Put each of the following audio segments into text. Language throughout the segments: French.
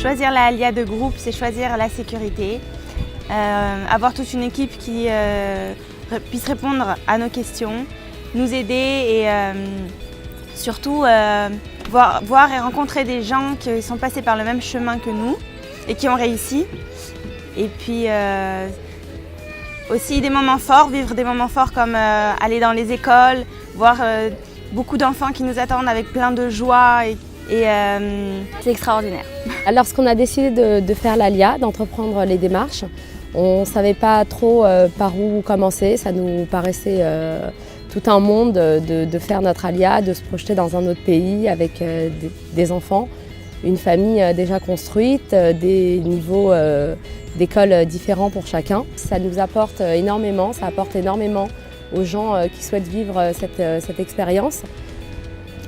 choisir la Alia de groupe, c'est choisir la sécurité. Avoir toute une équipe qui puisse répondre à nos questions, nous aider et surtout voir et rencontrer des gens qui sont passés par le même chemin que nous et qui ont réussi. Et puis aussi des moments forts, vivre des moments forts comme aller dans les écoles, voir beaucoup d'enfants qui nous attendent avec plein de joie et c'est extraordinaire. Lorsqu'on a décidé de faire l'Alia, d'entreprendre les démarches, on ne savait pas trop par où commencer. Ça nous paraissait tout un monde de faire notre Alia, de se projeter dans un autre pays avec des enfants, une famille déjà construite, des niveaux d'école différents pour chacun. Ça nous apporte énormément, ça apporte énormément aux gens qui souhaitent vivre cette expérience.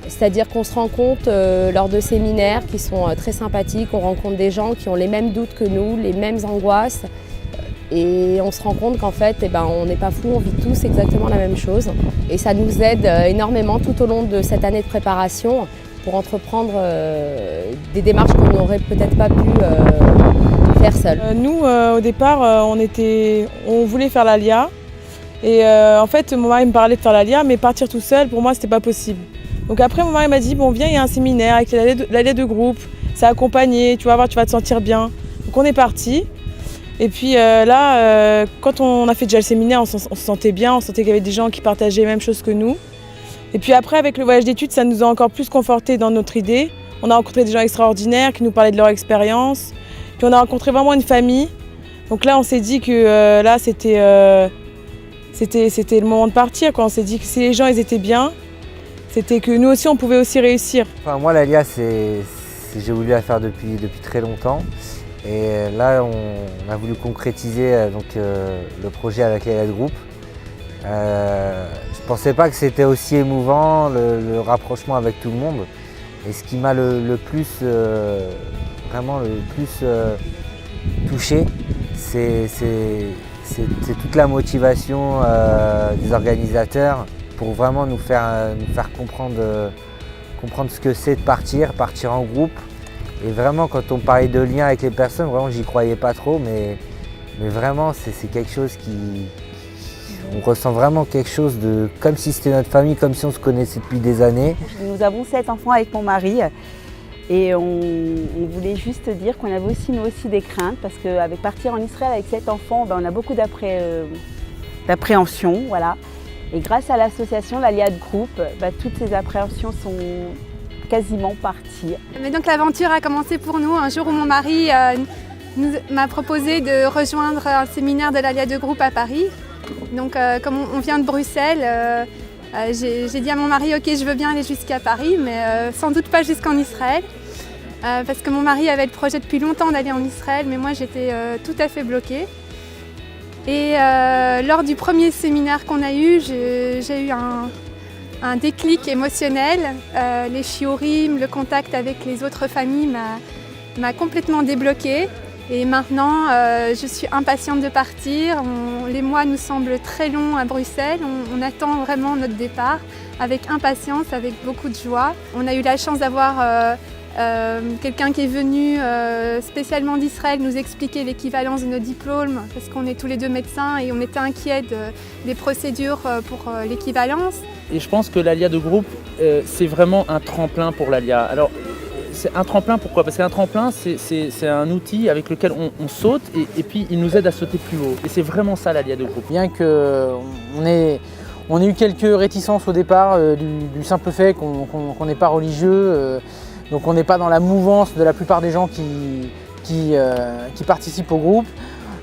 C'est-à-dire qu'on se rend compte lors de séminaires qui sont très sympathiques, on rencontre des gens qui ont les mêmes doutes que nous, les mêmes angoisses. Et on se rend compte qu'en fait, on n'est pas fou, on vit tous exactement la même chose. Et ça nous aide énormément tout au long de cette année de préparation pour entreprendre des démarches qu'on n'aurait peut-être pas pu faire seul. Nous, au départ, on voulait faire l'Alia. Et en fait, mon mari me parlait de faire l'Alia, mais partir tout seul, pour moi, c'était pas possible. Donc après, mon mari m'a dit, bon, viens, il y a un séminaire avec l'Alia de groupe, c'est accompagné, tu vas voir, tu vas te sentir bien. Donc on est parti. Et puis là, quand on a fait déjà le séminaire, on se sentait bien, on sentait qu'il y avait des gens qui partageaient les mêmes choses que nous. Et puis après, avec le voyage d'études, ça nous a encore plus confortés dans notre idée. On a rencontré des gens extraordinaires qui nous parlaient de leur expérience. Puis on a rencontré vraiment une famille. Donc là, on s'est dit que là, c'était le moment de partir, quoi. On s'est dit que si les gens ils étaient bien, c'était que nous aussi, on pouvait aussi réussir. Enfin, moi, l'Alia, j'ai voulu la faire depuis très longtemps. Et là, on a voulu concrétiser le projet avec l'Alia de groupe. Je ne pensais pas que c'était aussi émouvant, le rapprochement avec tout le monde. Et ce qui m'a le plus touché, c'est toute la motivation des organisateurs pour vraiment nous faire comprendre ce que c'est de partir en groupe. Et vraiment, quand on parlait de lien avec les personnes, vraiment, j'y croyais pas trop, mais vraiment, c'est quelque chose on ressent vraiment quelque chose comme si c'était notre famille, comme si on se connaissait depuis des années. Nous avons 7 enfants avec mon mari et on voulait juste dire qu'on avait aussi, nous aussi, des craintes parce qu'avec partir en Israël avec 7 enfants, on a beaucoup d'appréhension, voilà. Et grâce à l'association, l'Alia de groupe, toutes ces appréhensions sont quasiment parties. Mais donc l'aventure a commencé pour nous un jour où mon mari m'a proposé de rejoindre un séminaire de l'Alia de groupe à Paris. Donc comme on vient de Bruxelles, j'ai dit à mon mari ok, je veux bien aller jusqu'à Paris, mais sans doute pas jusqu'en Israël. Parce que mon mari avait le projet depuis longtemps d'aller en Israël, mais moi j'étais tout à fait bloquée. Et lors du premier séminaire qu'on a eu, j'ai eu un déclic émotionnel. Les shiurim, le contact avec les autres familles m'a complètement débloquée. Et maintenant, je suis impatiente de partir. Les mois nous semblent très longs à Bruxelles. On attend vraiment notre départ avec impatience, avec beaucoup de joie. On a eu la chance d'avoir quelqu'un qui est venu spécialement d'Israël nous expliquer l'équivalence de nos diplômes parce qu'on est tous les deux médecins et on était inquiets des procédures pour l'équivalence. Et je pense que l'Alia de groupe, c'est vraiment un tremplin pour l'Alia. Alors, c'est un tremplin, pourquoi ? Parce qu'un tremplin, c'est un outil avec lequel on saute et puis il nous aide à sauter plus haut. Et c'est vraiment ça l'Alia de groupe. Bien qu'on ait eu quelques réticences au départ du simple fait qu'on n'est pas religieux, donc on n'est pas dans la mouvance de la plupart des gens qui participent au groupe.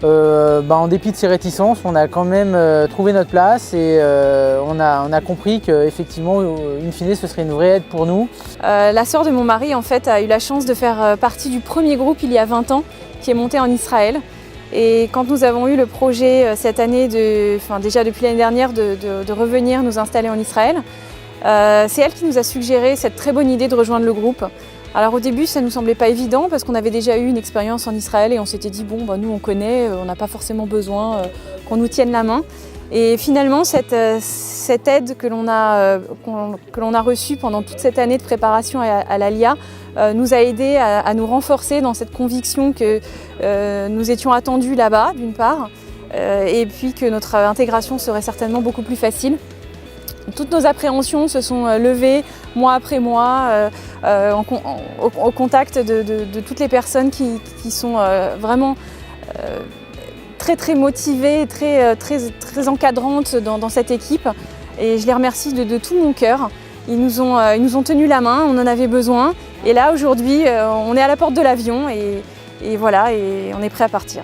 En dépit de ces réticences, on a quand même trouvé notre place et on a compris qu'effectivement, in fine, ce serait une vraie aide pour nous. La sœur de mon mari, en fait, a eu la chance de faire partie du premier groupe il y a 20 ans qui est monté en Israël. Et quand nous avons eu le projet cette année, déjà depuis l'année dernière, de revenir nous installer en Israël, c'est elle qui nous a suggéré cette très bonne idée de rejoindre le groupe. Alors au début, ça ne nous semblait pas évident parce qu'on avait déjà eu une expérience en Israël et on s'était dit bon, nous on connaît, on n'a pas forcément besoin qu'on nous tienne la main. Et finalement, cette aide que l'on a reçue pendant toute cette année de préparation à l'Alia nous a aidés à nous renforcer dans cette conviction que nous étions attendus là-bas, d'une part, et puis que notre intégration serait certainement beaucoup plus facile. Toutes nos appréhensions se sont levées mois après mois au contact de toutes les personnes qui sont vraiment très motivées, très encadrantes dans cette équipe. Et je les remercie de tout mon cœur. Ils nous ont tenu la main, on en avait besoin. Et là aujourd'hui, on est à la porte de l'avion et voilà, et on est prêt à partir.